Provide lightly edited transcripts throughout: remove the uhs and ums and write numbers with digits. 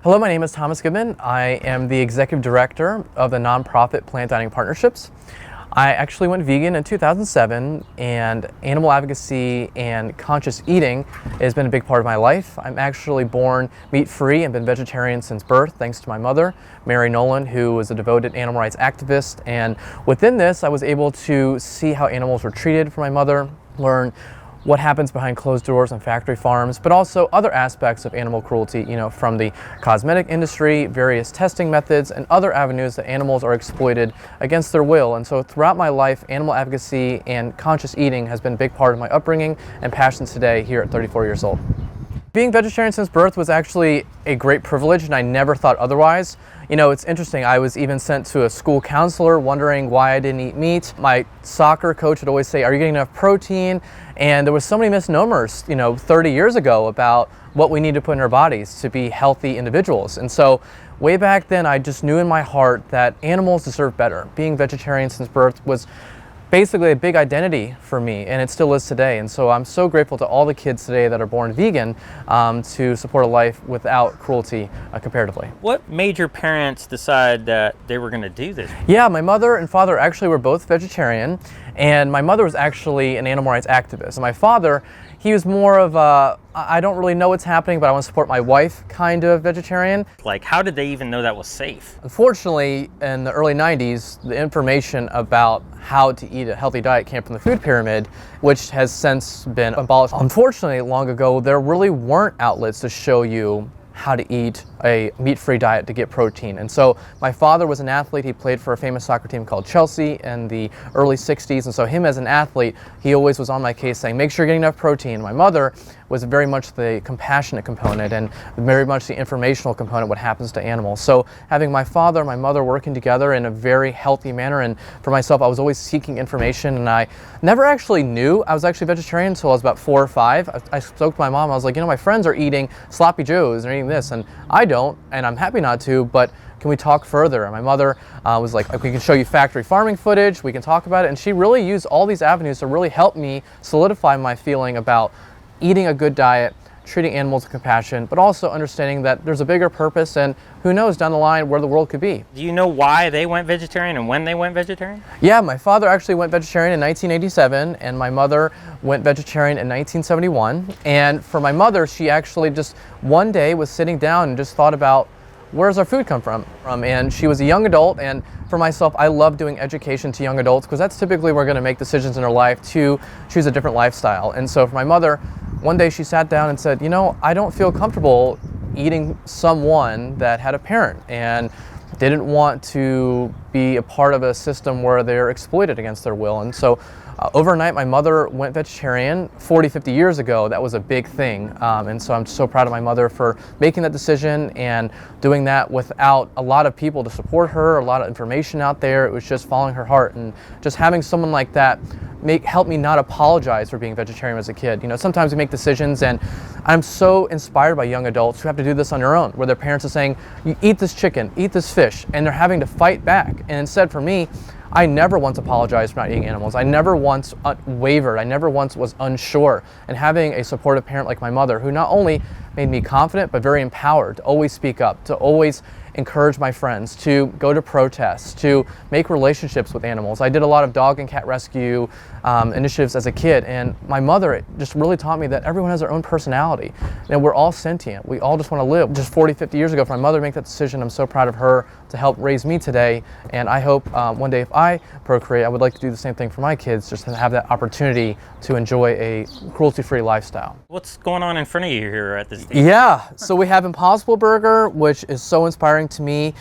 Hello, my name is Thomas Goodman. I am the executive director of the nonprofit Plant Dining Partnerships. I actually went vegan in 2007, and animal advocacy and conscious eating has been a big part of my life. I'm actually born meat-free and been vegetarian since birth, thanks to my mother, Mary Nolan, who was a devoted animal rights activist. And within this, I was able to see how animals were treated for my mother, learn what happens behind closed doors on factory farms, but also other aspects of animal cruelty, from the cosmetic industry, various testing methods, and other avenues that animals are exploited against their will. And so throughout my life, animal advocacy and conscious eating has been a big part of my upbringing and passions today here at 34 years old. Being vegetarian since birth was actually a great privilege, and I never thought otherwise. It's interesting, I was even sent to a school counselor wondering why I didn't eat meat. My soccer coach would always say, "Are you getting enough protein?" And there was so many misnomers, 30 years ago about what we need to put in our bodies to be healthy individuals. And so way back then, I just knew in my heart that animals deserve better. Being vegetarian since birth was basically a big identity for me, and it still is today. And so I'm so grateful to all the kids today that are born vegan to support a life without cruelty comparatively. What made your parents decide that they were going to do this? Yeah, my mother and father actually were both vegetarian, and my mother was actually an animal rights activist. And my father, he was more of a, I don't really know what's happening, but I want to support my wife kind of vegetarian. Like, how did they even know that was safe? Unfortunately, in the early 90s, the information about how to eat a healthy diet came from the food pyramid, which has since been abolished. Unfortunately, long ago, there really weren't outlets to show you how to eat a meat-free diet to get protein. And so my father was an athlete. He played for a famous soccer team called Chelsea in the early 60s. And so him as an athlete, he always was on my case saying, make sure you're getting enough protein. My mother was very much the compassionate component and very much the informational component, what happens to animals. So having my father and my mother working together in a very healthy manner, and for myself, I was always seeking information, and I never actually knew I was actually vegetarian until I was about 4 or 5. I spoke to my mom. I was like, my friends are eating sloppy joes and eating this, and I don't, and I'm happy not to, but can we talk further? And my mother was like, we can show you factory farming footage, we can talk about it. And she really used all these avenues to really help me solidify my feeling about eating a good diet, treating animals with compassion, but also understanding that there's a bigger purpose, and who knows down the line where the world could be. Do you know why they went vegetarian and when they went vegetarian? Yeah, my father actually went vegetarian in 1987, and my mother went vegetarian in 1971. And for my mother, she actually just one day was sitting down and just thought about, where does our food come from? And she was a young adult, and for myself, I love doing education to young adults because that's typically we're going to make decisions in our life to choose a different lifestyle. And so for my mother, one day she sat down and said, I don't feel comfortable eating someone that had a parent and didn't want to be a part of a system where they're exploited against their will. And so overnight, my mother went vegetarian 40, 50 years ago. That was a big thing. And so I'm so proud of my mother for making that decision and doing that without a lot of people to support her, a lot of information out there. It was just following her heart, and just having someone like that help me not apologize for being vegetarian as a kid. Sometimes we make decisions, and I'm so inspired by young adults who have to do this on their own, where their parents are saying, you eat this chicken, eat this fish, and they're having to fight back. And instead, for me, I never once apologized for not eating animals. I never once wavered. I never once was unsure. And having a supportive parent like my mother, who not only made me confident, but very empowered to always speak up, to always encourage my friends, to go to protests, to make relationships with animals. I did a lot of dog and cat rescue initiatives as a kid, and my mother just really taught me that everyone has their own personality. We're all sentient. We all just want to live. Just 40, 50 years ago, for my mother to make that decision, I'm so proud of her to help raise me today. And I hope one day if I procreate, I would like to do the same thing for my kids, just to have that opportunity to enjoy a cruelty-free lifestyle. What's going on in front of you here at this stage? Yeah, so we have Impossible Burger, which is so inspiring to me.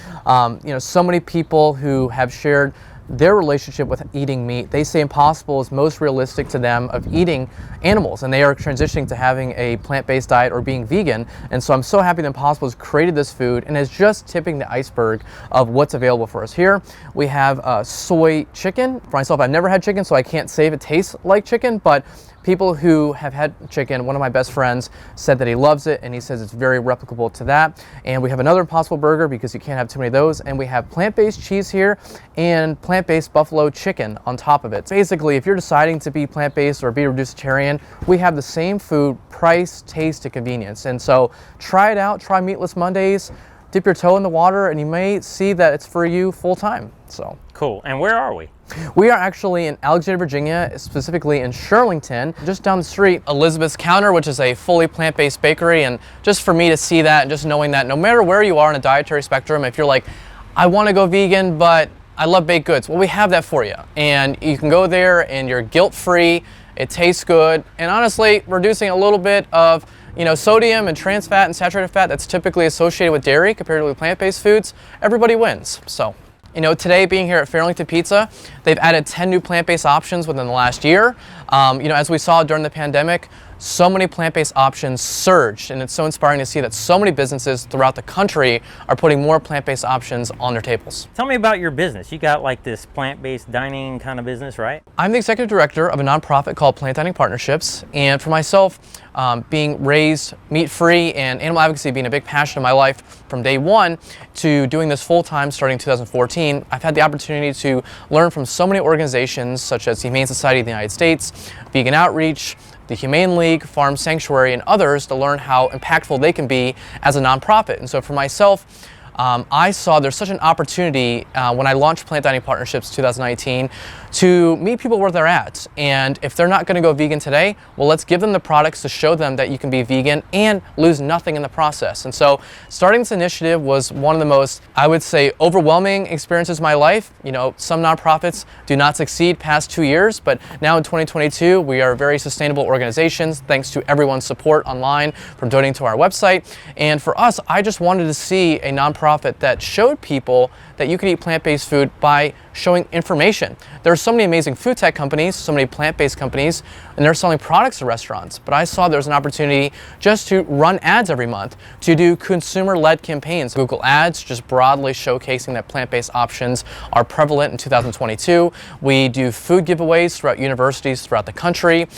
So many people who have shared their relationship with eating meat, they say Impossible is most realistic to them of eating animals, and they are transitioning to having a plant-based diet or being vegan. And so I'm so happy that Impossible has created this food and is just tipping the iceberg of what's available for us here. We have soy chicken. For myself, I've never had chicken, so I can't say if it tastes like chicken, but people who have had chicken, one of my best friends said that he loves it and he says it's very replicable to that. And we have another Impossible Burger because you can't have too many of those. And we have plant-based cheese here and plant-based buffalo chicken on top of it. Basically, if you're deciding to be plant-based or be vegetarian, we have the same food, price, taste, and convenience. And so try it out, try Meatless Mondays, dip your toe in the water, and you may see that it's for you full time. So cool. And where are we? We are actually in Alexandria, Virginia, specifically in Shirlington, just down the street, Elizabeth's Counter, which is a fully plant-based bakery. And just for me to see that and just knowing that no matter where you are in a dietary spectrum, if you're like, I want to go vegan, but I love baked goods, well, we have that for you. And you can go there and you're guilt-free, it tastes good, and honestly, reducing a little bit of sodium and trans fat and saturated fat that's typically associated with dairy compared to plant-based foods, everybody wins. So, today being here at Fairlington Pizza, they've added 10 new plant-based options within the last year. As we saw during the pandemic, so many plant-based options surged, and it's so inspiring to see that so many businesses throughout the country are putting more plant-based options on their tables. Tell me about your business. You got like this plant-based dining kind of business, right? I'm the executive director of a nonprofit called Plant Dining Partnerships, and for myself, being raised meat-free and animal advocacy being a big passion of my life from day one to doing this full-time starting in 2014, I've had the opportunity to learn from so many organizations such as the Humane Society of the United States, Vegan Outreach, the Humane League, Farm Sanctuary, and others to learn how impactful they can be as a nonprofit. And so for myself, I saw there's such an opportunity when I launched Plant Dining Partnerships 2019 to meet people where they're at. And if they're not going to go vegan today, well, let's give them the products to show them that you can be vegan and lose nothing in the process. And so starting this initiative was one of the most, I would say, overwhelming experiences of my life. Some nonprofits do not succeed past 2 years, but now in 2022, we are a very sustainable organizations thanks to everyone's support online from donating to our website. And for us, I just wanted to see a nonprofit that showed people that you could eat plant-based food by showing information. There are so many amazing food tech companies, so many plant-based companies, and they're selling products to restaurants. But I saw there was an opportunity just to run ads every month, to do consumer-led campaigns. Google Ads, just broadly showcasing that plant-based options are prevalent in 2022. We do food giveaways throughout universities throughout the country.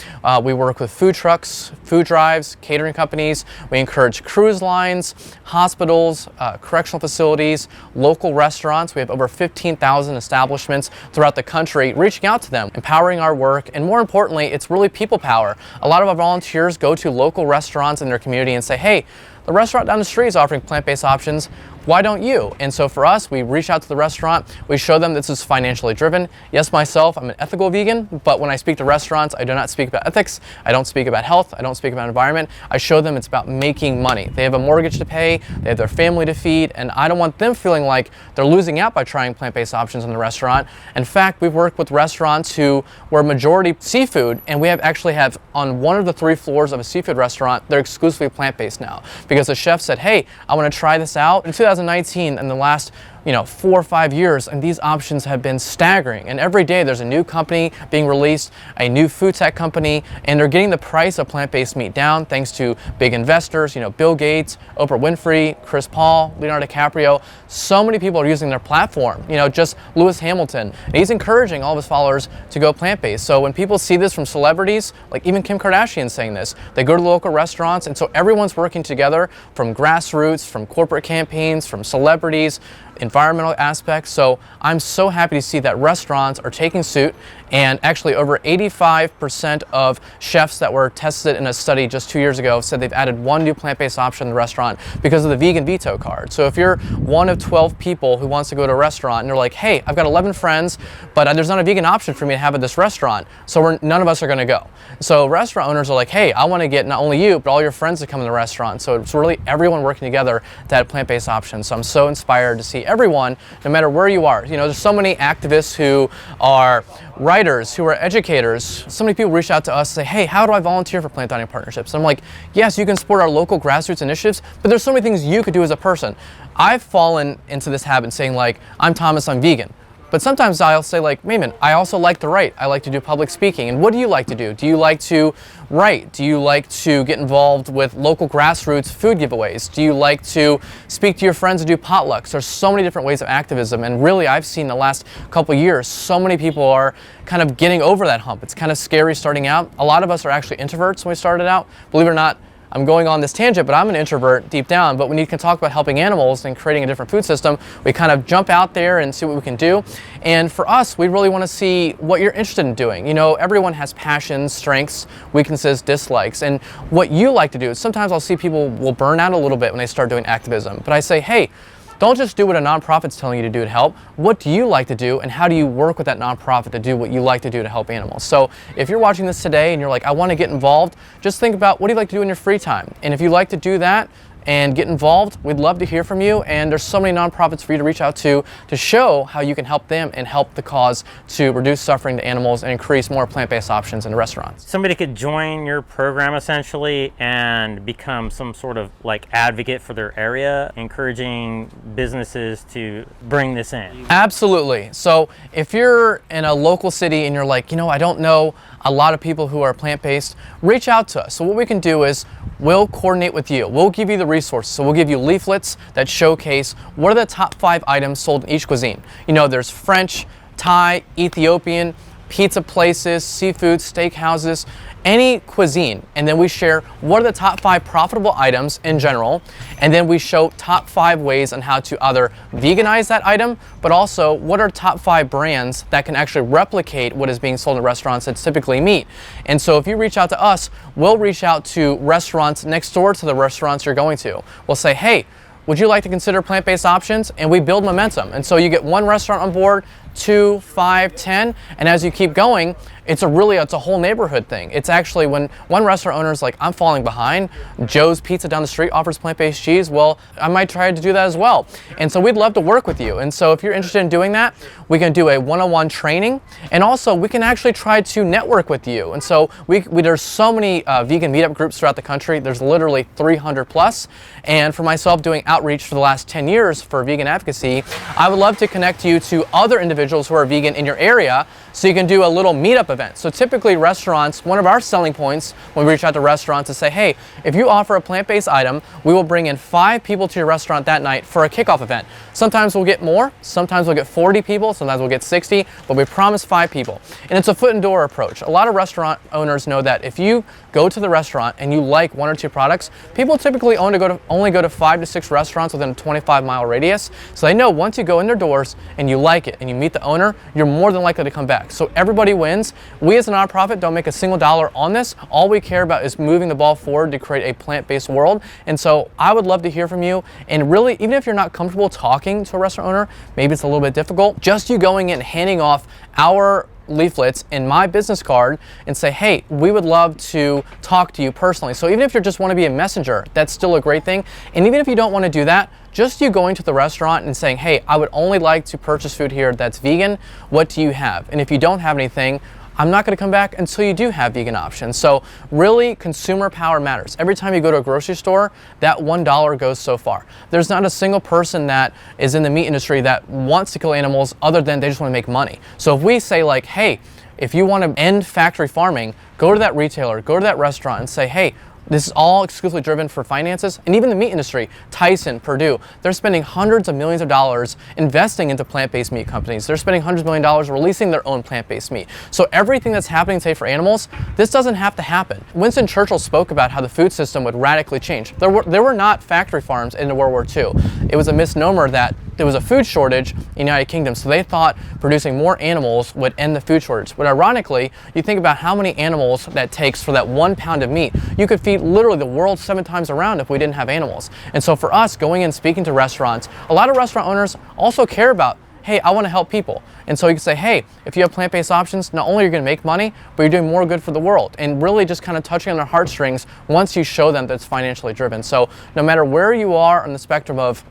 We work with food trucks, food drives, catering companies. We encourage cruise lines, hospitals, correctional facilities, local restaurants. We have over 15,000 establishments throughout the country reaching out to them, empowering our work, and more importantly, it's really people power. A lot of our volunteers go to local restaurants in their community and say, hey, the restaurant down the street is offering plant-based options. Why don't you? And so for us, we reach out to the restaurant, we show them this is financially driven. Yes, myself, I'm an ethical vegan, but when I speak to restaurants, I do not speak about ethics, I don't speak about health, I don't speak about environment. I show them it's about making money. They have a mortgage to pay, they have their family to feed, and I don't want them feeling like they're losing out by trying plant-based options in the restaurant. In fact, we've worked with restaurants who were majority seafood, and we actually have on one of the 3 floors of a seafood restaurant, they're exclusively plant-based now because the chef said, hey, I want to try this out. In 2019, in the last 4 or 5 years, and these options have been staggering. And every day there's a new company being released, a new food tech company, and they're getting the price of plant-based meat down thanks to big investors, Bill Gates, Oprah Winfrey, Chris Paul, Leonardo DiCaprio. So many people are using their platform, just Lewis Hamilton. And he's encouraging all of his followers to go plant-based. So when people see this from celebrities, like even Kim Kardashian saying this, they go to the local restaurants, and so everyone's working together from grassroots, from corporate campaigns, from celebrities, environmental aspects. So I'm so happy to see that restaurants are taking suit, and actually over 85% of chefs that were tested in a study just 2 years ago said they've added 1 new plant-based option in the restaurant because of the vegan veto card. So if you're one of 12 people who wants to go to a restaurant and you're like, hey, I've got 11 friends, but there's not a vegan option for me to have at this restaurant, so none of us are going to go. So restaurant owners are like, hey, I want to get not only you, but all your friends to come to the restaurant. So it's really everyone working together to add plant-based options. So I'm so inspired to see everyone, no matter where you are. There's so many activists who are writers, who are educators. So many people reach out to us and say, hey, how do I volunteer for Plant Dining Partnerships? And I'm like, yes, you can support our local grassroots initiatives, but there's so many things you could do as a person. I've fallen into this habit saying like, I'm Thomas, I'm vegan. But sometimes I'll say like, Mayman, I also like to write. I like to do public speaking. And what do you like to do? Do you like to write? Do you like to get involved with local grassroots food giveaways? Do you like to speak to your friends and do potlucks? There's so many different ways of activism. And really, I've seen the last couple of years, so many people are kind of getting over that hump. It's kind of scary starting out. A lot of us are actually introverts when we started out. Believe it or not, I'm going on this tangent, but I'm an introvert deep down. But when you can talk about helping animals and creating a different food system, we kind of jump out there and see what we can do. And for us, we really want to see what you're interested in doing. You know, everyone has passions, strengths, weaknesses, dislikes. And what you like to do, sometimes I'll see people will burn out a little bit when they start doing activism. But I say, hey, don't just do what a nonprofit's telling you to do to help. What do you like to do, and how do you work with that nonprofit to do what you like to do to help animals? So if you're watching this today and you're like, I want to get involved, just think about what do you like to do in your free time. And if you like to do that and get involved, we'd love to hear from you. And there's so many nonprofits for you to reach out to show how you can help them and help the cause to reduce suffering to animals and increase more plant-based options in restaurants. Somebody could join your program essentially and become some sort of like advocate for their area, encouraging businesses to bring this in. Absolutely. So if you're in a local city and you're like, you know, I don't know a lot of people who are plant-based, reach out to us. So what we can do is we'll coordinate with you. We'll give you the resources. So we'll give you leaflets that showcase what are the top 5 items sold in each cuisine. You know, there's French, Thai, Ethiopian, pizza places, seafood, steakhouses, any cuisine. And then we share what are the top 5 profitable items in general. And then we show top 5 ways on how to either veganize that item, but also what are top 5 brands that can actually replicate what is being sold in restaurants that's typically meat. And so if you reach out to us, we'll reach out to restaurants next door to the restaurants you're going to. We'll say, hey, would you like to consider plant-based options? And we build momentum. And so you get 1 restaurant on board, 2, 5, 10, and as you keep going, it's a whole neighborhood thing. It's actually when one restaurant owner is like, I'm falling behind, Joe's Pizza down the street offers plant-based cheese, well, I might try to do that as well. And so we'd love to work with you. And so if you're interested in doing that, we can do a one-on-one training, and also we can actually try to network with you. And so there's so many vegan meetup groups throughout the country. There's literally 300 plus. And for myself doing outreach for the last 10 years for vegan advocacy, I would love to connect you to other individuals who are vegan in your area so you can do a little meetup event. So typically restaurants, one of our selling points when we reach out to restaurants is say, hey, if you offer a plant-based item, we will bring in 5 people to your restaurant that night for a kickoff event. Sometimes we'll get more, sometimes we'll get 40 people, sometimes we'll get 60, but we promise 5 people. And it's a foot and door approach. A lot of restaurant owners know that if you go to the restaurant and you like 1 or 2 products, people typically only go to 5 to 6 restaurants within a 25-mile radius. So they know once you go in their doors and you like it and you meet the owner, you're more than likely to come back. So everybody wins. We as a nonprofit don't make a single dollar on this. All we care about is moving the ball forward to create a plant-based world. And so I would love to hear from you. And really, even if you're not comfortable talking to a restaurant owner, maybe it's a little bit difficult, just you going in and handing off our leaflets in my business card and say, hey, we would love to talk to you personally. So even if you just want to be a messenger, that's still a great thing. And even if you don't want to do that, just you going to the restaurant and saying, hey, I would only like to purchase food here that's vegan. What do you have? And if you don't have anything, I'm not going to come back until you do have vegan options. So really, consumer power matters. Every time you go to a grocery store, that $1 goes so far. There's not a single person that is in the meat industry that wants to kill animals other than they just want to make money. So if we say like, hey, if you want to end factory farming, go to that retailer, go to that restaurant and say, hey, this is all exclusively driven for finances. And even the meat industry, Tyson, Purdue, they're spending hundreds of millions of dollars investing into plant-based meat companies. They're spending hundreds of millions of dollars releasing their own plant-based meat. So everything that's happening today for animals, this doesn't have to happen. Winston Churchill spoke about how the food system would radically change. There were not factory farms in World War II. It was a misnomer that there was a food shortage in the United Kingdom, so they thought producing more animals would end the food shortage. But ironically, you think about how many animals that takes for that 1 pound of meat. You could feed literally the world 7 times around if we didn't have animals. And so for us, going and speaking to restaurants, a lot of restaurant owners also care about, hey, I want to help people. And so you can say, hey, if you have plant-based options, not only are you going to make money, but you're doing more good for the world. And really just kind of touching on their heartstrings once you show them that it's financially driven. So no matter where you are on the spectrum of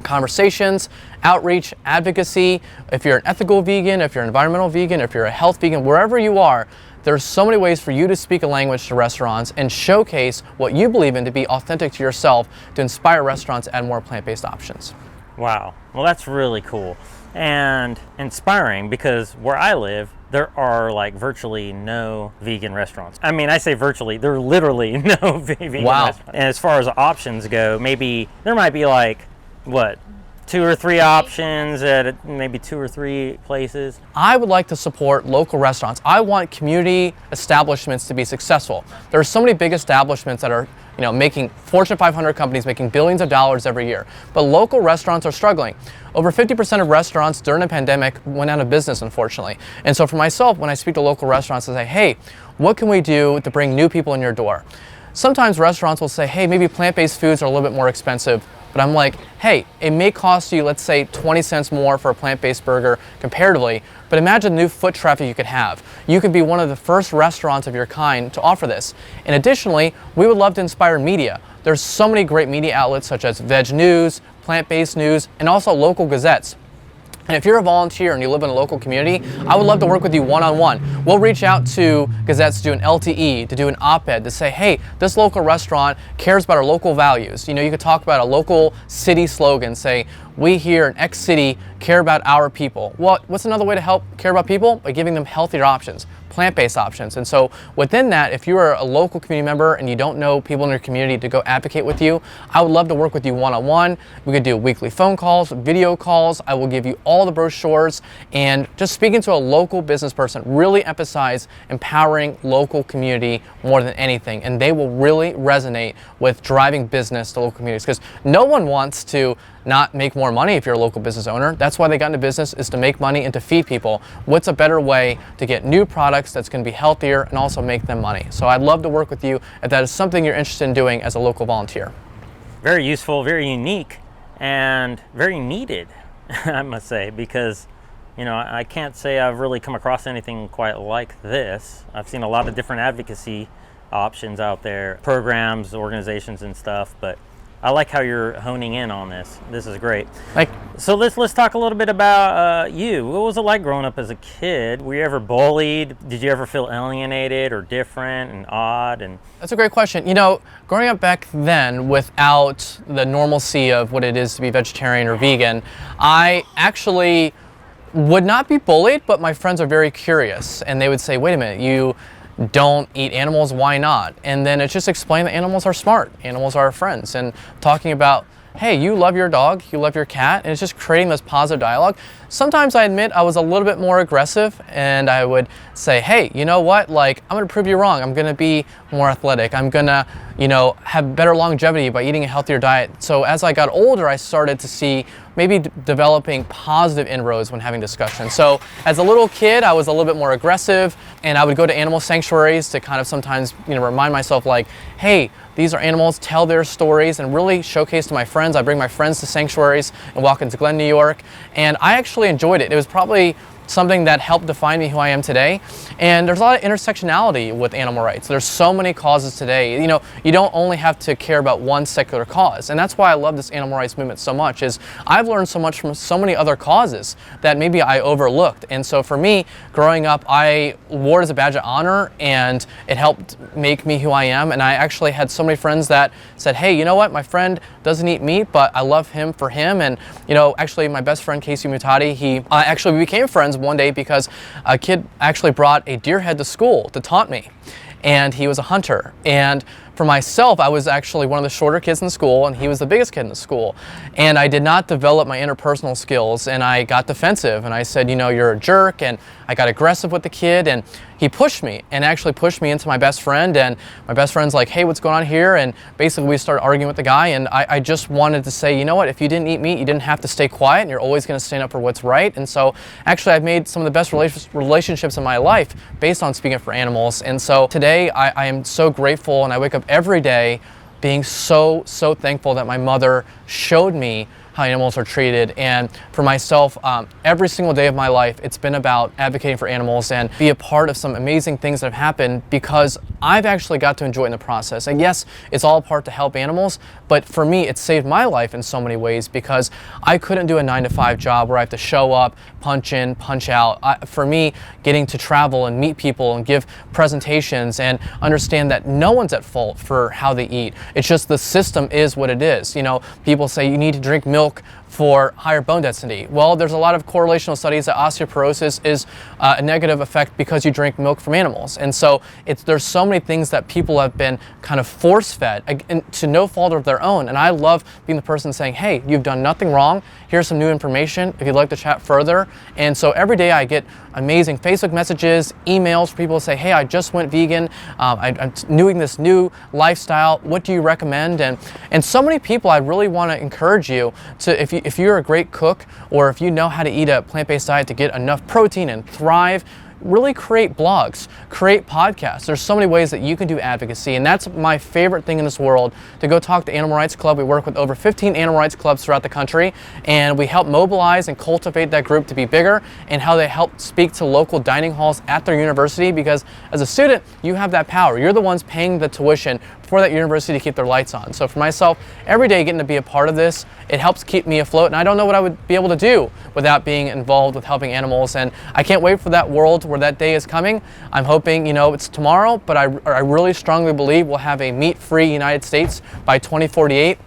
conversations, outreach, advocacy, if you're an ethical vegan, if you're an environmental vegan, if you're a health vegan, wherever you are, there's so many ways for you to speak a language to restaurants and showcase what you believe in to be authentic to yourself to inspire restaurants to add more plant-based options. Wow. Well, that's really cool. and inspiring, because where I live, there are like virtually no vegan restaurants. I mean, I say virtually, there are literally no vegan restaurants. And as far as options go, maybe there might be like, what, 2 or 3 options at maybe 2 or 3 places. I would like to support local restaurants. I want community establishments to be successful. There are so many big establishments that are, making Fortune 500 companies making billions of dollars every year, but local restaurants are struggling. Over 50% of restaurants during the pandemic went out of business, unfortunately. And so for myself, when I speak to local restaurants, I say, hey, what can we do to bring new people in your door? Sometimes restaurants will say, hey, maybe plant-based foods are a little bit more expensive. But I'm like, hey, it may cost you, let's say, 20 cents more for a plant-based burger comparatively, but imagine the new foot traffic you could have. You could be one of the first restaurants of your kind to offer this. And additionally, we would love to inspire media. There's so many great media outlets such as Veg News, Plant-Based News, and also local gazettes. And if you're a volunteer and you live in a local community, I would love to work with you one-on-one. We'll reach out to gazettes to do an LTE, to do an op-ed, to say, hey, this local restaurant cares about our local values. You could talk about a local city slogan, say, we here in X city care about our people. Well, what's another way to help care about people? By giving them healthier options, plant-based options. And so within that, if you are a local community member and you don't know people in your community to go advocate with you, I would love to work with you one-on-one. We could do weekly phone calls, video calls. I will give you all the brochures, and just speaking to a local business person, really emphasize empowering local community more than anything. And they will really resonate with driving business to local communities, because no one wants to not make more money if you're a local business owner. That's why they got into business, is to make money and to feed people. What's a better way to get new products that's going to be healthier and also make them money? So I'd love to work with you if that is something you're interested in doing as a local volunteer. Very useful, very unique, and very needed, I must say, because I can't say I've really come across anything quite like this. I've seen a lot of different advocacy options out there, programs, organizations, and stuff, but I like how you're honing in on this. This is great. So let's talk a little bit about you. What was it like growing up as a kid? Were you ever bullied? Did you ever feel alienated or different and odd? And that's a great question. Growing up back then without the normalcy of what it is to be vegetarian or vegan, I actually would not be bullied, but my friends are very curious, and they would say, wait a minute, you don't eat animals, why not? And then it's just explain that animals are smart, animals are our friends, and talking about, hey, you love your dog, you love your cat, and it's just creating this positive dialogue. Sometimes I admit I was a little bit more aggressive, and I would say, hey, you know what, I'm gonna prove you wrong. I'm gonna be more athletic. I'm gonna, have better longevity by eating a healthier diet. So as I got older, I started to see maybe developing positive inroads when having discussions. So as a little kid, I was a little bit more aggressive, and I would go to animal sanctuaries to kind of sometimes, remind myself hey, these are animals, tell their stories, and really showcase to my friends. I bring my friends to sanctuaries and walk into Glen, New York, and I actually enjoyed it. It was probably something that helped define me who I am today. And there's a lot of intersectionality with animal rights. There's so many causes today. You don't only have to care about one secular cause. And that's why I love this animal rights movement so much, is I've learned so much from so many other causes that maybe I overlooked. And so for me, growing up, I wore it as a badge of honor, and it helped make me who I am. And I actually had so many friends that said, hey, you know what, my friend doesn't eat meat, but I love him for him. And actually my best friend, Casey Mutati, we became friends one day because a kid actually brought a deer head to school to taunt me, and he was a hunter. And for myself, I was actually one of the shorter kids in the school, and he was the biggest kid in the school. And I did not develop my interpersonal skills, and I got defensive, and I said, you're a jerk, and I got aggressive with the kid, and he pushed me, and actually pushed me into my best friend, and my best friend's like, hey, what's going on here? And basically we started arguing with the guy, and I just wanted to say, you know what, if you didn't eat meat, you didn't have to stay quiet, and you're always going to stand up for what's right. And so actually I've made some of the best relationships in my life based on speaking up for animals. And so today I am so grateful, and I wake up every day being so thankful that my mother showed me how animals are treated. And for myself, every single day of my life, it's been about advocating for animals and be a part of some amazing things that have happened, because I've actually got to enjoy it in the process. And yes, it's all a part to help animals, but for me, it saved my life in so many ways, because I couldn't do a 9-to-5 job where I have to show up, punch in, punch out. For me, getting to travel and meet people and give presentations and understand that no one's at fault for how they eat. It's just the system is what it is. People say you need to drink milk for higher bone density? Well, there's a lot of correlational studies that osteoporosis is a negative effect because you drink milk from animals. And so there's so many things that people have been kind of force-fed to no fault of their own. And I love being the person saying, hey, you've done nothing wrong. Here's some new information if you'd like to chat further. And so every day I get amazing Facebook messages, emails from people who say, hey, I just went vegan. I'm doing this new lifestyle. What do you recommend? And so many people, I really want to encourage you to, if you're a great cook, or if you know how to eat a plant-based diet to get enough protein and thrive, really create blogs, create podcasts. There's so many ways that you can do advocacy, and that's my favorite thing in this world, to go talk to Animal Rights Club. We work with over 15 animal rights clubs throughout the country, and we help mobilize and cultivate that group to be bigger, and how they help speak to local dining halls at their university, because as a student, you have that power. You're the ones paying the tuition for that university to keep their lights on. So for myself, every day getting to be a part of this, it helps keep me afloat, and I don't know what I would be able to do without being involved with helping animals, and I can't wait for that world where that day is coming. I'm hoping, it's tomorrow, but I really strongly believe we'll have a meat-free United States by 2048.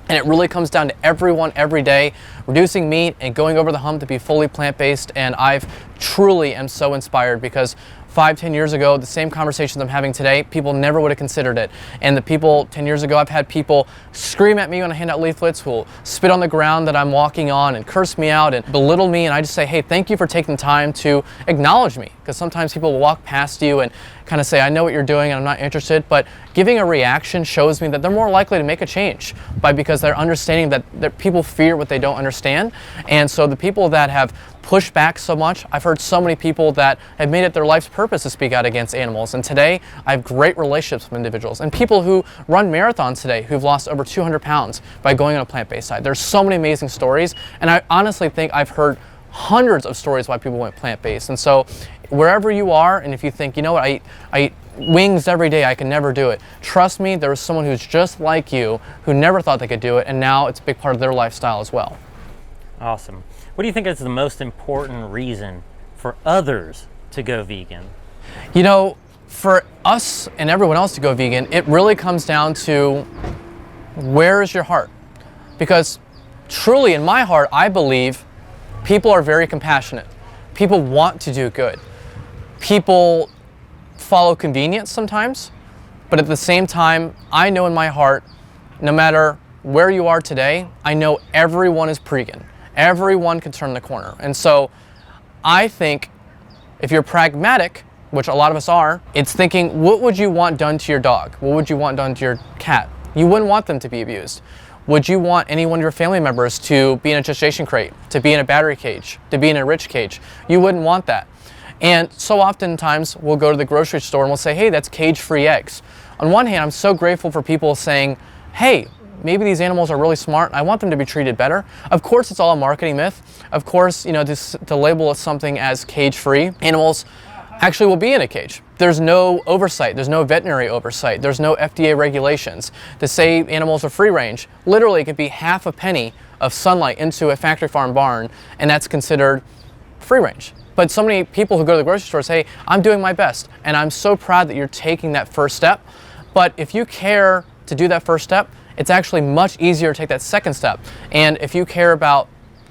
And it really comes down to everyone every day reducing meat and going over the hump to be fully plant-based. And I've truly am so inspired, because 5-10 years ago, the same conversations I'm having today, people never would have considered it. And the people 10 years ago, I've had people scream at me when I hand out leaflets, who will spit on the ground that I'm walking on and curse me out and belittle me. And I just say, hey, thank you for taking the time to acknowledge me. Because sometimes people will walk past you and kind of say, I know what you're doing and I'm not interested. But giving a reaction shows me that they're more likely to make a change, because they're understanding that people fear what they don't understand. And so the people that have pushed back so much, I've heard so many people that have made it their life's purpose to speak out against animals. And today, I have great relationships with individuals and people who run marathons today who've lost over 200 pounds by going on a plant-based diet. There's so many amazing stories, and I honestly think I've heard hundreds of stories why people went plant-based. And so wherever you are, and if you think, I eat wings every day, I can never do it, trust me, there was someone who's just like you who never thought they could do it, and now it's a big part of their lifestyle as well. Awesome. What do you think is the most important reason for others to go vegan? For us and everyone else to go vegan, it really comes down to, where is your heart? Because truly in my heart, I believe people are very compassionate. People want to do good. People follow convenience sometimes, but at the same time, I know in my heart, no matter where you are today, I know everyone is pre-vegan. Everyone can turn the corner. And so I think if you're pragmatic, which a lot of us are, it's thinking, what would you want done to your dog? What would you want done to your cat? You wouldn't want them to be abused. Would you want any one of your family members to be in a gestation crate, to be in a battery cage, to be in a rich cage? You wouldn't want that. And so oftentimes we'll go to the grocery store and we'll say, hey, that's cage-free eggs. On one hand, I'm so grateful for people saying, hey, maybe these animals are really smart. I want them to be treated better. Of course, it's all a marketing myth. Of course, to label something as cage-free, animals actually will be in a cage. There's no oversight. There's no veterinary oversight. There's no FDA regulations. To say animals are free range, literally it could be half a penny of sunlight into a factory farm barn, and that's considered free range. But so many people who go to the grocery store say, I'm doing my best, and I'm so proud that you're taking that first step. But if you care to do that first step, it's actually much easier to take that second step. And if you care about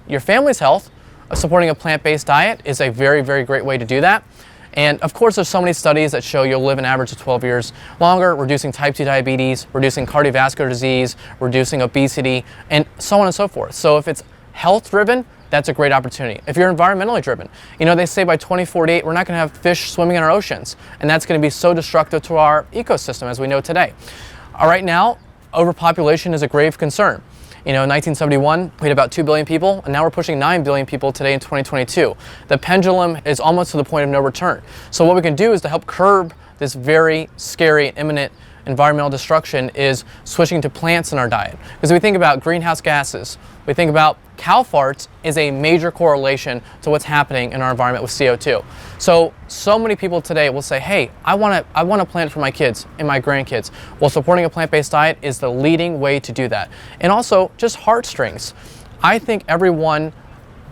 your family's health, supporting a plant-based diet is a very, very great way to do that. And of course, there's so many studies that show you'll live an average of 12 years longer, reducing type 2 diabetes, reducing cardiovascular disease, reducing obesity, and so on and so forth. So if it's health-driven, that's a great opportunity. If you're environmentally driven, they say by 2048, we're not going to have fish swimming in our oceans, and that's going to be so destructive to our ecosystem as we know today. Right now, overpopulation is a grave concern. In 1971, we had about 2 billion people, and now we're pushing 9 billion people today in 2022. The pendulum is almost to the point of no return. So what we can do is to help curb this very scary and imminent environmental destruction is switching to plants in our diet. Because we think about greenhouse gases, we think about cow farts is a major correlation to what's happening in our environment with CO2. So many people today will say, hey, I want to plant for my kids and my grandkids. Well, supporting a plant-based diet is the leading way to do that. And also just heartstrings. I think everyone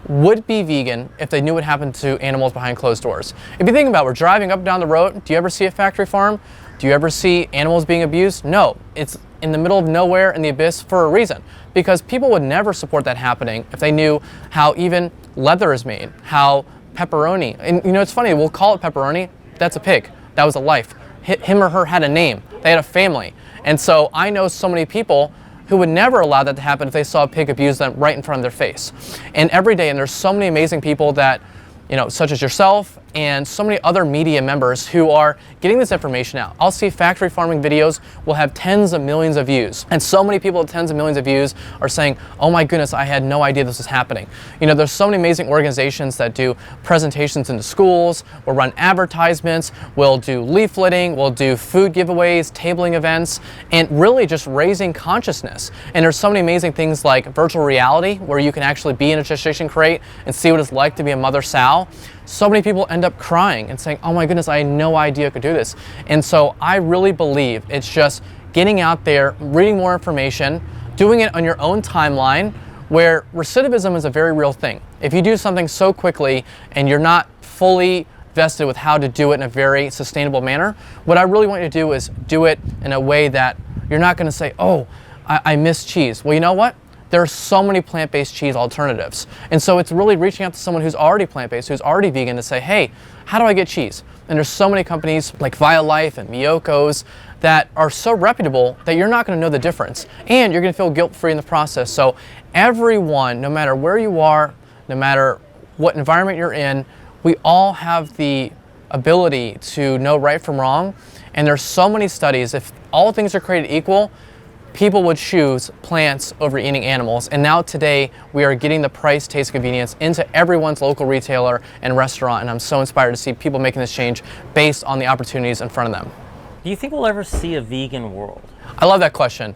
would be vegan if they knew what happened to animals behind closed doors. If you think about it, we're driving up and down the road. Do you ever see a factory farm? Do you ever see animals being abused? No. It's in the middle of nowhere in the abyss for a reason, because people would never support that happening if they knew how even leather is made, how pepperoni, and you know, it's funny, we'll call it pepperoni, that's a pig, that was a life. Him or her had a name, they had a family. And so I know so many people who would never allow that to happen if they saw a pig abuse them right in front of their face. And every day, and there's so many amazing people that, you know, such as yourself and so many other media members who are getting this information out. I'll see factory farming videos will have tens of millions of views. And so many people with tens of millions of views are saying, oh my goodness, I had no idea this was happening. You know, there's so many amazing organizations that do presentations into schools, will run advertisements, will do leafleting, will do food giveaways, tabling events, and really just raising consciousness. And there's so many amazing things like virtual reality, where you can actually be in a gestation crate and see what it's like to be a mother sow. So many people end up crying and saying, oh my goodness, I had no idea I could do this. And so I really believe it's just getting out there, reading more information, doing it on your own timeline, where recidivism is a very real thing. If you do something so quickly and you're not fully vested with how to do it in a very sustainable manner, what I really want you to do is do it in a way that you're not going to say, oh, I miss cheese. Well, you know what? There are so many plant-based cheese alternatives. And so it's really reaching out to someone who's already plant-based, who's already vegan, to say, hey, how do I get cheese? And there's so many companies like ViaLife and Miyoko's that are so reputable that you're not going to know the difference. And you're going to feel guilt-free in the process. So everyone, no matter where you are, no matter what environment you're in, we all have the ability to know right from wrong. And there's so many studies, if all things are created equal, people would choose plants over eating animals. And now today, we are getting the price, taste, convenience into everyone's local retailer and restaurant. And I'm so inspired to see people making this change based on the opportunities in front of them. Do you think we'll ever see a vegan world? I love that question.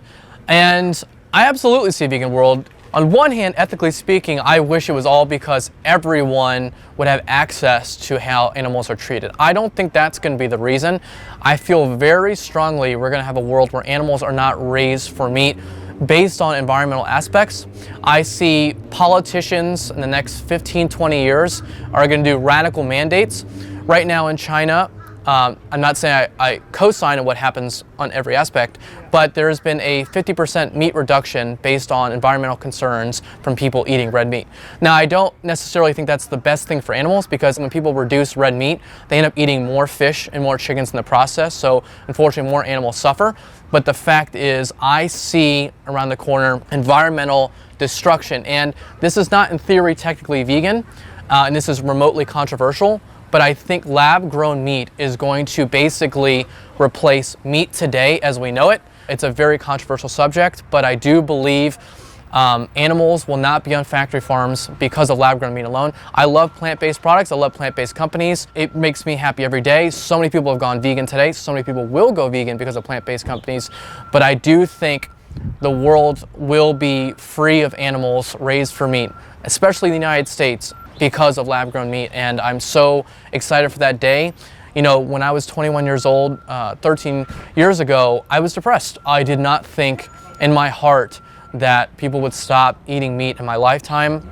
And I absolutely see a vegan world. On one hand, ethically speaking, I wish it was all because everyone would have access to how animals are treated. I don't think that's going to be the reason. I feel very strongly we're going to have a world where animals are not raised for meat based on environmental aspects. I see politicians in the next 15, 20 years are going to do radical mandates. Right now in China, I'm not saying I co-sign on what happens on every aspect, but there has been a 50% meat reduction based on environmental concerns from people eating red meat. Now, I don't necessarily think that's the best thing for animals, because when people reduce red meat, they end up eating more fish and more chickens in the process, so unfortunately more animals suffer. But the fact is, I see around the corner environmental destruction, and this is not in theory technically vegan, and this is remotely controversial, but I think lab-grown meat is going to basically replace meat today as we know it. It's a very controversial subject, but I do believe animals will not be on factory farms because of lab-grown meat alone. I love plant-based products. I love plant-based companies. It makes me happy every day. So many people have gone vegan today. So many people will go vegan because of plant-based companies. But I do think the world will be free of animals raised for meat, especially in the United States, because of lab-grown meat, and I'm so excited for that day. You know, when I was 21 years old, 13 years ago, I was depressed. I did not think in my heart that people would stop eating meat in my lifetime.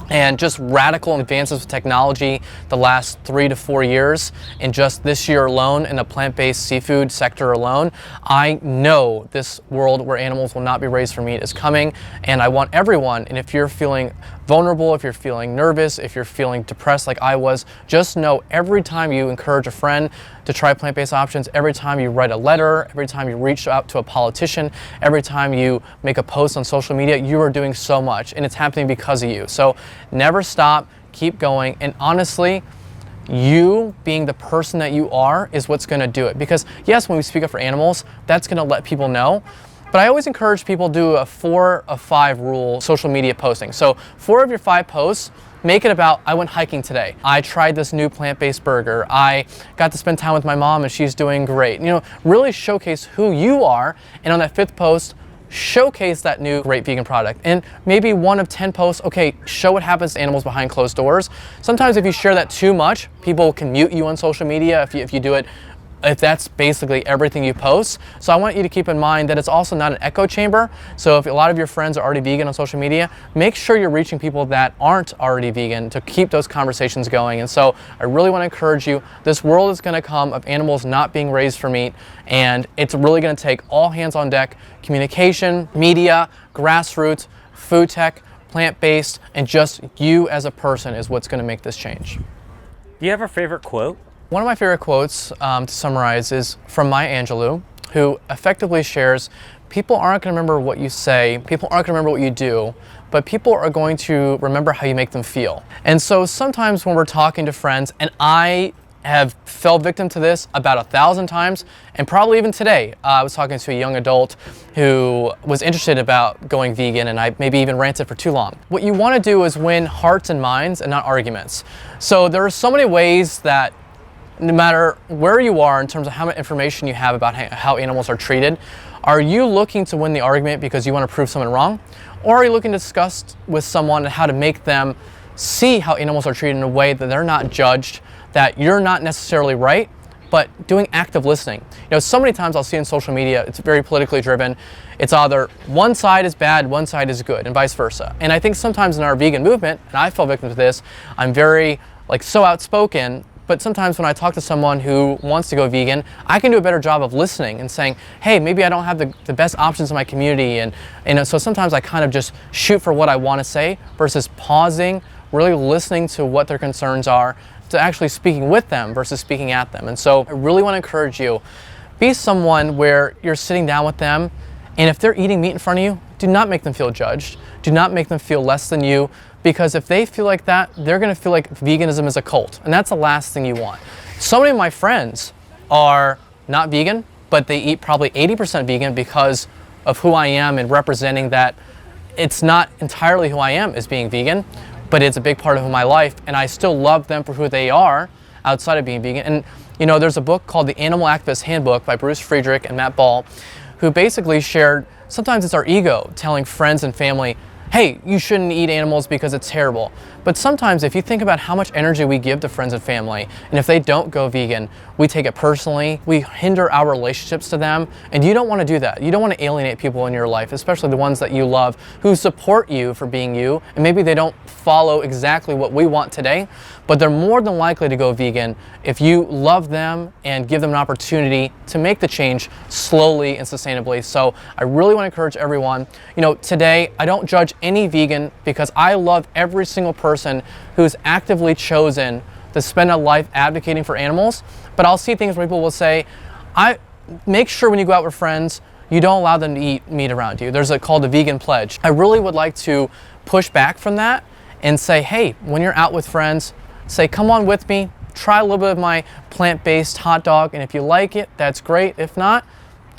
And just radical advances with technology the last 3 to 4 years, and just this year alone in the plant-based seafood sector alone, I know this world where animals will not be raised for meat is coming, and I want everyone, and if you're feeling vulnerable, if you're feeling nervous, if you're feeling depressed like I was, just know every time you encourage a friend to try plant-based options, every time you write a letter, every time you reach out to a politician, every time you make a post on social media, you are doing so much, and it's happening because of you. So never stop, keep going, and honestly, you being the person that you are is what's going to do it. Because yes, when we speak up for animals, that's going to let people know. But I always encourage people to do a 4 of 5 rule social media posting. So 4 of your 5 posts, make it about, I went hiking today. I tried this new plant-based burger. I got to spend time with my mom and she's doing great. You know, really showcase who you are. And on that 5th post, showcase that new great vegan product. And maybe 1 of 10 posts, okay, show what happens to animals behind closed doors. Sometimes if you share that too much, people can mute you on social media if you do it if that's basically everything you post. So I want you to keep in mind that it's also not an echo chamber. So if a lot of your friends are already vegan on social media, make sure you're reaching people that aren't already vegan to keep those conversations going. And so I really want to encourage you, this world is going to come of animals not being raised for meat, and it's really going to take all hands on deck: communication, media, grassroots, food tech, plant-based, and just you as a person is what's going to make this change. Do you have a favorite quote? One of my favorite quotes, to summarize, is from Maya Angelou, who effectively shares, people aren't going to remember what you say, people aren't going to remember what you do, but people are going to remember how you make them feel. And so sometimes when we're talking to friends, and I have fell victim to this about 1,000 times, and probably even today. I was talking to a young adult who was interested about going vegan, and I maybe even ranted for too long. What you want to do is win hearts and minds and not arguments. So there are so many ways that no matter where you are in terms of how much information you have about how animals are treated, are you looking to win the argument because you want to prove someone wrong? Or are you looking to discuss with someone how to make them see how animals are treated in a way that they're not judged, that you're not necessarily right, but doing active listening? You know, so many times I'll see on social media, it's very politically driven. It's either one side is bad, one side is good, and vice versa. And I think sometimes in our vegan movement, and I fell victim to this, I'm very so outspoken, but sometimes when I talk to someone who wants to go vegan, I can do a better job of listening and saying, hey, maybe I don't have the best options in my community. And so sometimes I kind of just shoot for what I want to say versus pausing, really listening to what their concerns are, to actually speaking with them versus speaking at them. And so I really want to encourage you, be someone where you're sitting down with them, and if they're eating meat in front of you, do not make them feel judged. Do not make them feel less than you, because if they feel like that, they're going to feel like veganism is a cult, and that's the last thing you want. So many of my friends are not vegan, but they eat probably 80% vegan because of who I am and representing that it's not entirely who I am as being vegan, but it's a big part of my life, and I still love them for who they are outside of being vegan. And you know, there's a book called The Animal Activist Handbook by Bruce Friedrich and Matt Ball, who basically shared, sometimes it's our ego telling friends and family, hey, you shouldn't eat animals because it's terrible. But sometimes if you think about how much energy we give to friends and family, and if they don't go vegan, we take it personally, we hinder our relationships to them, and you don't want to do that. You don't want to alienate people in your life, especially the ones that you love, who support you for being you, and maybe they don't follow exactly what we want today, but they're more than likely to go vegan if you love them and give them an opportunity to make the change slowly and sustainably. So I really want to encourage everyone, you know, today I don't judge any vegan because I love every single person who's actively chosen to spend a life advocating for animals, but I'll see things where people will say, make sure when you go out with friends, you don't allow them to eat meat around you. There's called a vegan pledge. I really would like to push back from that and say, hey, when you're out with friends, say, come on with me, try a little bit of my plant-based hot dog, and if you like it, that's great. If not,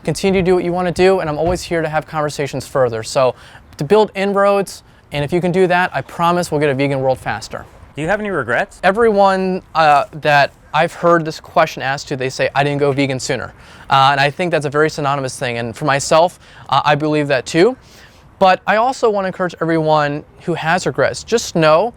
continue to do what you want to do, and I'm always here to have conversations further. So to build inroads, and if you can do that, I promise we'll get a vegan world faster. Do you have any regrets? Everyone that I've heard this question asked to, they say, I didn't go vegan sooner. And I think that's a very synonymous thing. And for myself, I believe that too. But I also want to encourage everyone who has regrets, just know,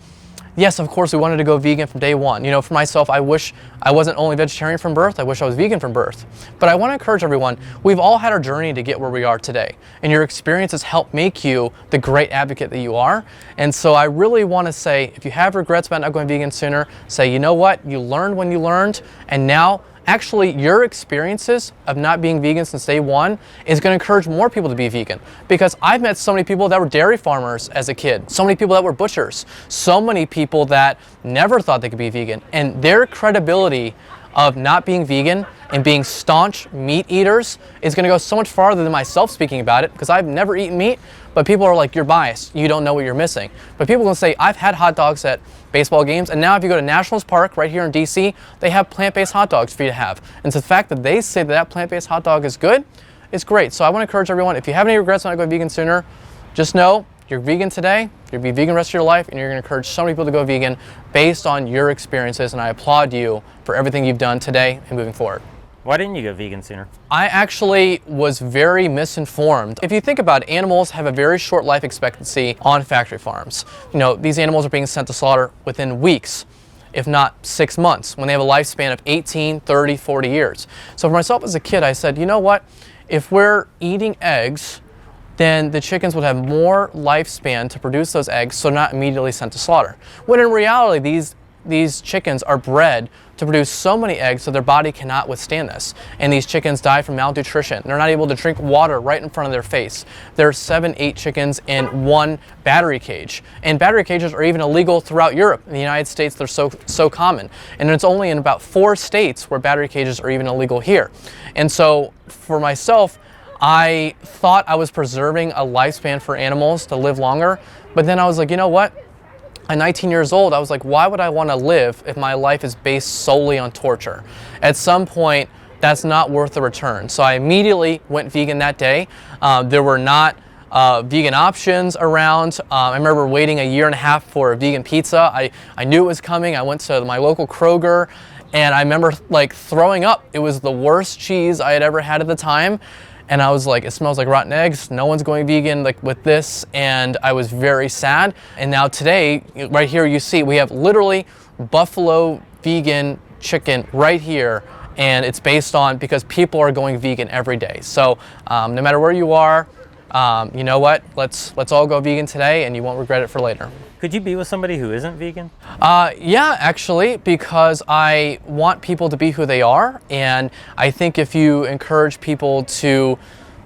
yes, of course, we wanted to go vegan from day one. You know, for myself, I wish I wasn't only vegetarian from birth, I wish I was vegan from birth. But I want to encourage everyone, we've all had our journey to get where we are today. And your experiences help make you the great advocate that you are. And so I really want to say, if you have regrets about not going vegan sooner, say, you know what, you learned when you learned, and now actually your experiences of not being vegan since day one is going to encourage more people to be vegan, because I've met so many people that were dairy farmers as a kid, so many people that were butchers, so many people that never thought they could be vegan, and their credibility of not being vegan and being staunch meat eaters is going to go so much farther than myself speaking about it, because I've never eaten meat, but people are like, you're biased, you don't know what you're missing. But people will say, I've had hot dogs at baseball games, and now if you go to Nationals Park right here in DC, they have plant-based hot dogs for you to have. And so the fact that they say that that plant-based hot dog is good, it's great. So I want to encourage everyone, if you have any regrets on not going vegan sooner, just know you're vegan today, you'll be vegan the rest of your life, and you're going to encourage so many people to go vegan based on your experiences, and I applaud you for everything you've done today and moving forward. Why didn't you go vegan sooner? I actually was very misinformed. If you think about it, animals have a very short life expectancy on factory farms. You know, these animals are being sent to slaughter within weeks. if not 6 months, when they have a lifespan of 18, 30, 40 years. So for myself as a kid, I said, you know what? If we're eating eggs, then the chickens would have more lifespan to produce those eggs, so not immediately sent to slaughter. When in reality, these chickens are bred to produce so many eggs so their body cannot withstand this. And these chickens die from malnutrition. They're not able to drink water right in front of their face. There are 7, 8 chickens in one battery cage. And battery cages are even illegal throughout Europe. In the United States, they're so common. And it's only in about 4 states where battery cages are even illegal here. And so for myself, I thought I was preserving a lifespan for animals to live longer, but then I was like, you know what? At 19 years old, I was like, why would I want to live if my life is based solely on torture? At some point, that's not worth the return. So I immediately went vegan that day. There were not vegan options around. I remember waiting a year and a half for a vegan pizza. I knew it was coming. I went to my local Kroger, and I remember like throwing up. It was the worst cheese I had ever had at the time. And I was like, it smells like rotten eggs. No one's going vegan like with this. And I was very sad. And now today, right here, you see we have literally buffalo vegan chicken right here. And it's based on because people are going vegan every day. So no matter where you are, you know what? Let's all go vegan today, and you won't regret it for later. Could you be with somebody who isn't vegan? Yeah, actually, because I want people to be who they are, and I think if you encourage people to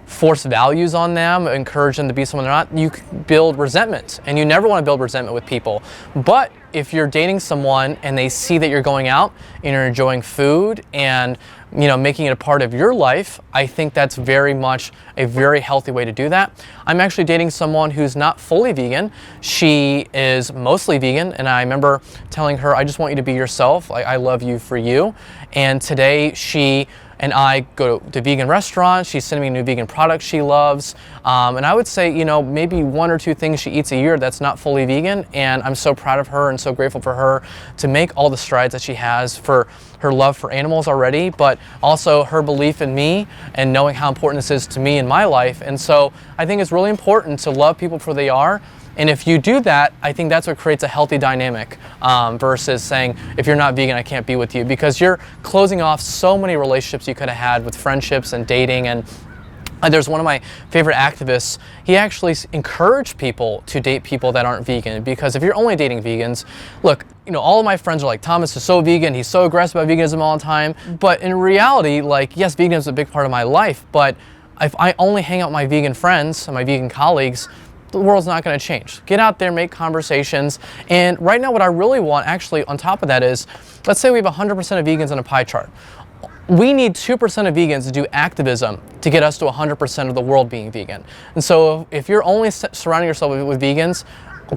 force values on them, encourage them to be someone they're not, you build resentment, and you never want to build resentment with people. But if you're dating someone and they see that you're going out and you're enjoying food and making it a part of your life, I think that's very much a very healthy way to do that. I'm actually dating someone who's not fully vegan. She is mostly vegan, and I remember telling her, I just want you to be yourself. I love you for you. And today she and I go to vegan restaurants. She's sending me new vegan products she loves. And I would say, maybe 1 or 2 things she eats a year that's not fully vegan. And I'm so proud of her and so grateful for her to make all the strides that she has for her love for animals already, but also her belief in me and knowing how important this is to me in my life. And so I think it's really important to love people for who they are. And if you do that, I think that's what creates a healthy dynamic versus saying, if you're not vegan, I can't be with you, because you're closing off so many relationships you could have had with friendships and dating. And there's one of my favorite activists. He actually encouraged people to date people that aren't vegan, because if you're only dating vegans, look, all of my friends are like, Thomas is so vegan, he's so aggressive about veganism all the time. But in reality, like, yes, veganism is a big part of my life, but if I only hang out with my vegan friends and my vegan colleagues, the world's not going to change. Get out there, make conversations. And right now what I really want, actually, on top of that is, let's say we have 100% of vegans on a pie chart. We need 2% of vegans to do activism to get us to 100% of the world being vegan. And so if you're only surrounding yourself with vegans,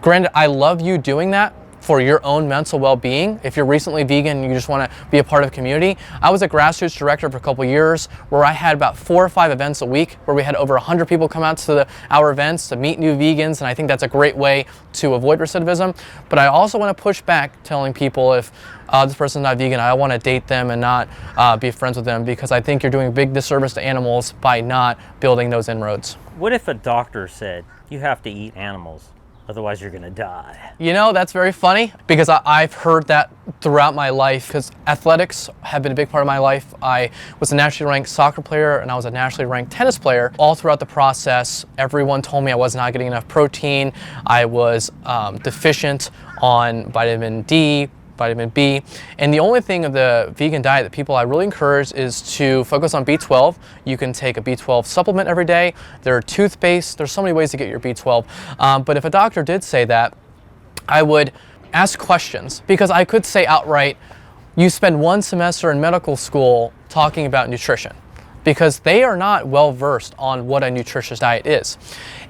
granted, I love you doing that for your own mental well-being. If you're recently vegan and you just want to be a part of the community. I was a grassroots director for a couple years where I had about 4 or 5 events a week where we had over 100 people come out to our events to meet new vegans, and I think that's a great way to avoid recidivism. But I also want to push back telling people, if this person's not vegan, I want to date them and not be friends with them, because I think you're doing a big disservice to animals by not building those inroads. What if a doctor said, you have to eat animals, otherwise you're going to die? That's very funny, because I've heard that throughout my life, because athletics have been a big part of my life. I was a nationally ranked soccer player and I was a nationally ranked tennis player. All throughout the process, everyone told me I was not getting enough protein. I was deficient on vitamin D, vitamin B. And the only thing of the vegan diet that people I really encourage is to focus on B12. You can take a B12 supplement every day. There are toothpaste. There's so many ways to get your B12. But if a doctor did say that, I would ask questions, because I could say outright, you spend 1 semester in medical school talking about nutrition, because they are not well versed on what a nutritious diet is.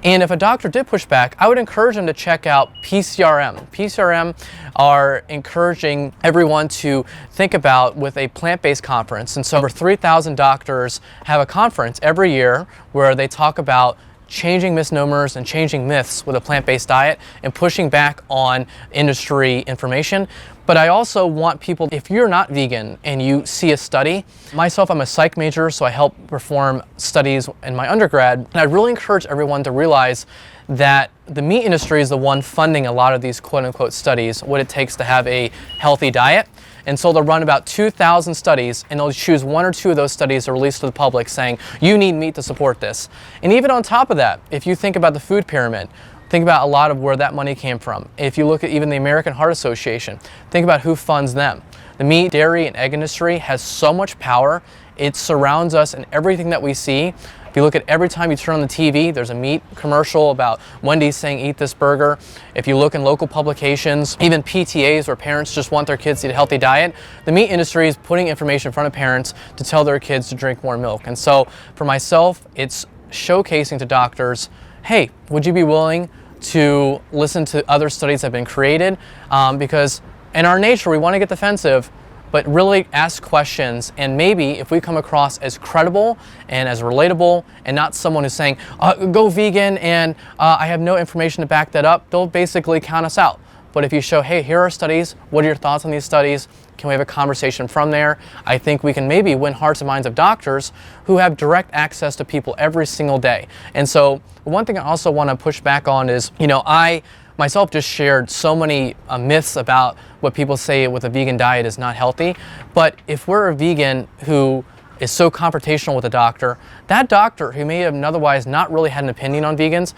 And if a doctor did push back, I would encourage them to check out PCRM. PCRM are encouraging everyone to think about with a plant-based conference. And so over 3,000 doctors have a conference every year where they talk about changing misnomers and changing myths with a plant-based diet and pushing back on industry information. But I also want people, if you're not vegan and you see a study, myself, I'm a psych major, so I help perform studies in my undergrad, and I really encourage everyone to realize that the meat industry is the one funding a lot of these quote-unquote studies, what it takes to have a healthy diet. And so they'll run about 2,000 studies, and they'll choose 1 or 2 of those studies to release to the public saying, you need meat to support this. And even on top of that, if you think about the food pyramid, think about a lot of where that money came from. If you look at even the American Heart Association, think about who funds them. The meat, dairy, and egg industry has so much power. It surrounds us in everything that we see. If you look at every time you turn on the TV, there's a meat commercial about Wendy's saying, eat this burger. If you look in local publications, even PTAs where parents just want their kids to eat a healthy diet, the meat industry is putting information in front of parents to tell their kids to drink more milk. And so for myself, it's showcasing to doctors, hey, would you be willing to listen to other studies that have been created? Because in our nature, we want to get defensive, but really ask questions, and maybe if we come across as credible and as relatable and not someone who's saying, go vegan and I have no information to back that up, they'll basically count us out. But if you show, hey, here are studies, what are your thoughts on these studies? Can we have a conversation from there? I think we can maybe win hearts and minds of doctors who have direct access to people every single day. And so one thing I also want to push back on is, I myself just shared so many myths about what people say with a vegan diet is not healthy. But if we're a vegan who is so confrontational with a doctor, that doctor who may have otherwise not really had an opinion on vegans,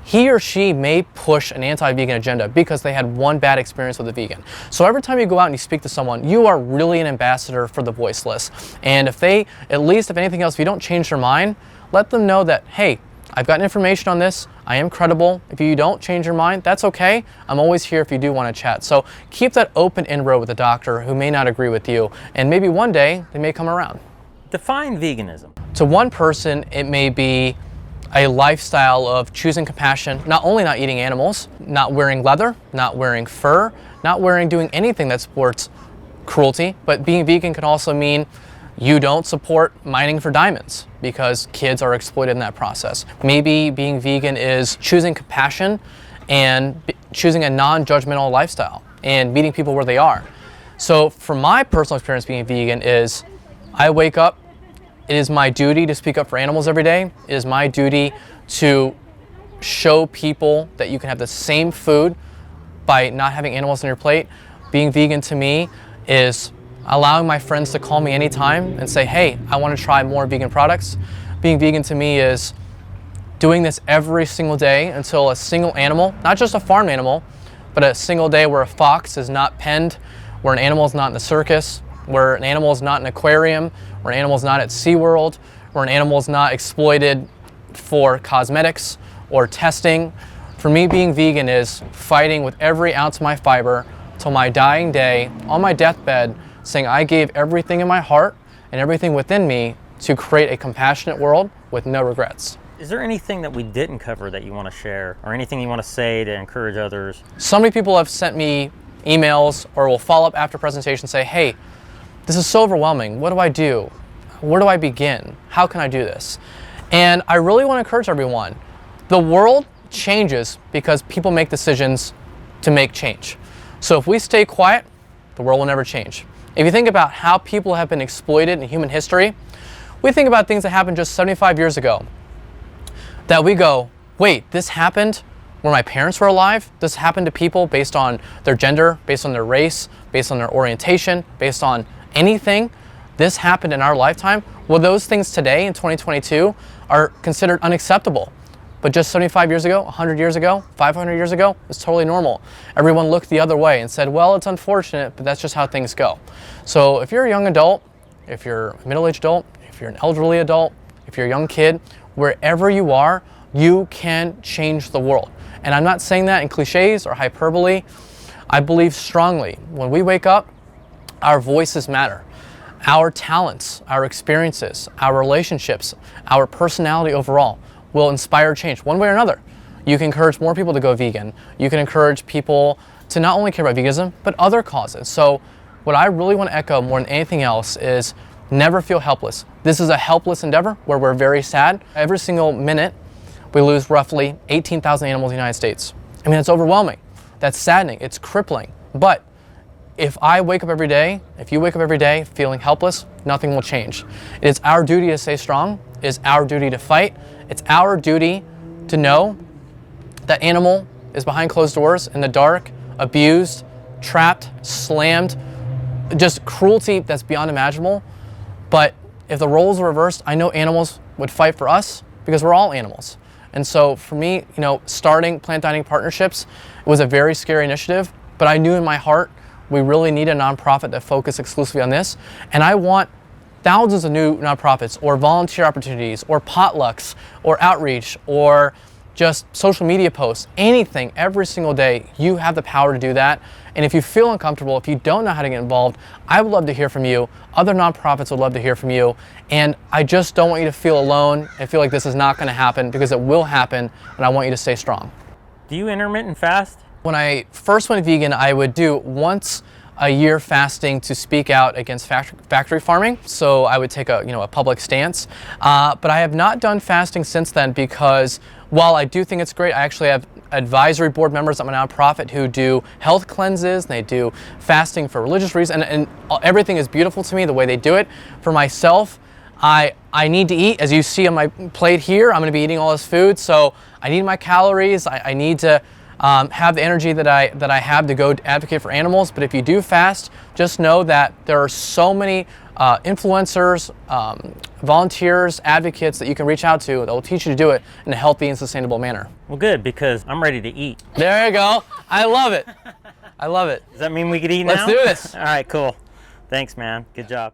he or she may push an anti-vegan agenda because they had one bad experience with a vegan. So every time you go out and you speak to someone, you are really an ambassador for the voiceless. And if they, at least if anything else, if you don't change their mind, let them know that, hey, I've gotten information on this, I am credible. If you don't change your mind, that's okay. I'm always here if you do want to chat. So keep that open inroad with a doctor who may not agree with you, and maybe one day they may come around. Define veganism. To one person, it may be a lifestyle of choosing compassion, not only not eating animals, not wearing leather, not wearing fur, not doing anything that supports cruelty, but being vegan can also mean you don't support mining for diamonds because kids are exploited in that process. Maybe being vegan is choosing compassion and choosing a non-judgmental lifestyle and meeting people where they are. So for my personal experience being vegan is I wake up, it is my duty to speak up for animals every day. It is my duty to show people that you can have the same food by not having animals on your plate. Being vegan to me is allowing my friends to call me anytime and say, hey, I want to try more vegan products. Being vegan to me is doing this every single day until a single animal, not just a farm animal, but a single day where a fox is not penned, where an animal is not in the circus, where an animal is not in an aquarium, where an animal is not at SeaWorld, where an animal is not exploited for cosmetics or testing. For me, being vegan is fighting with every ounce of my fiber till my dying day, on my deathbed, saying I gave everything in my heart and everything within me to create a compassionate world with no regrets. Is there anything that we didn't cover that you want to share, or anything you want to say to encourage others? So many people have sent me emails or will follow up after presentation and say, hey, this is so overwhelming. What do I do? Where do I begin? How can I do this? And I really want to encourage everyone. The world changes because people make decisions to make change. So if we stay quiet, the world will never change. If you think about how people have been exploited in human history, we think about things that happened just 75 years ago. That we go, wait, this happened when my parents were alive? This happened to people based on their gender, based on their race, based on their orientation, based on anything? This happened in our lifetime? Well, those things today in 2022 are considered unacceptable. But just 75 years ago, 100 years ago, 500 years ago, it's totally normal. Everyone looked the other way and said, well, it's unfortunate, but that's just how things go. So if you're a young adult, if you're a middle-aged adult, if you're an elderly adult, if you're a young kid, wherever you are, you can change the world. And I'm not saying that in cliches or hyperbole. I believe strongly when we wake up, our voices matter. Our talents, our experiences, our relationships, our personality overall will inspire change one way or another. You can encourage more people to go vegan. You can encourage people to not only care about veganism, but other causes. So what I really want to echo more than anything else is never feel helpless. This is a helpless endeavor where we're very sad. Every single minute, we lose roughly 18,000 animals in the United States. I mean, it's overwhelming. That's saddening. It's crippling. But if I wake up every day, if you wake up every day feeling helpless, nothing will change. It is our duty to stay strong. It is our duty to fight. It's our duty to know that animal is behind closed doors in the dark, abused, trapped, slammed, just cruelty that's beyond imaginable. But if the roles were reversed, I know animals would fight for us because we're all animals. And so for me, you know, starting plant dining partnerships was a very scary initiative, but I knew in my heart we really need a nonprofit that focused exclusively on this. And I want thousands of new nonprofits or volunteer opportunities or potlucks or outreach or just social media posts, anything, every single day. You have the power to do that. And if you feel uncomfortable, if you don't know how to get involved, I would love to hear from you. Other nonprofits would love to hear from you. And I just don't want you to feel alone and feel like this is not going to happen, because it will happen, and I want you to stay strong. Do you intermittent fast? When I first went vegan, I would do once a year fasting to speak out against factory farming. So I would take a public stance. But I have not done fasting since then, because while I do think it's great, I actually have advisory board members at my nonprofit who do health cleanses, and they do fasting for religious reasons, and everything is beautiful to me the way they do it. For myself, I need to eat. As you see on my plate here, I'm going to be eating all this food, so I need my calories. I need to have the energy that I have to go advocate for animals. But if you do fast, just know that there are so many influencers, volunteers, advocates that you can reach out to that will teach you to do it in a healthy and sustainable manner. Well, good, because I'm ready to eat. There you go. I love it. I love it. Does that mean we could eat now? Let's do this. All right, cool. Thanks, man. Good job.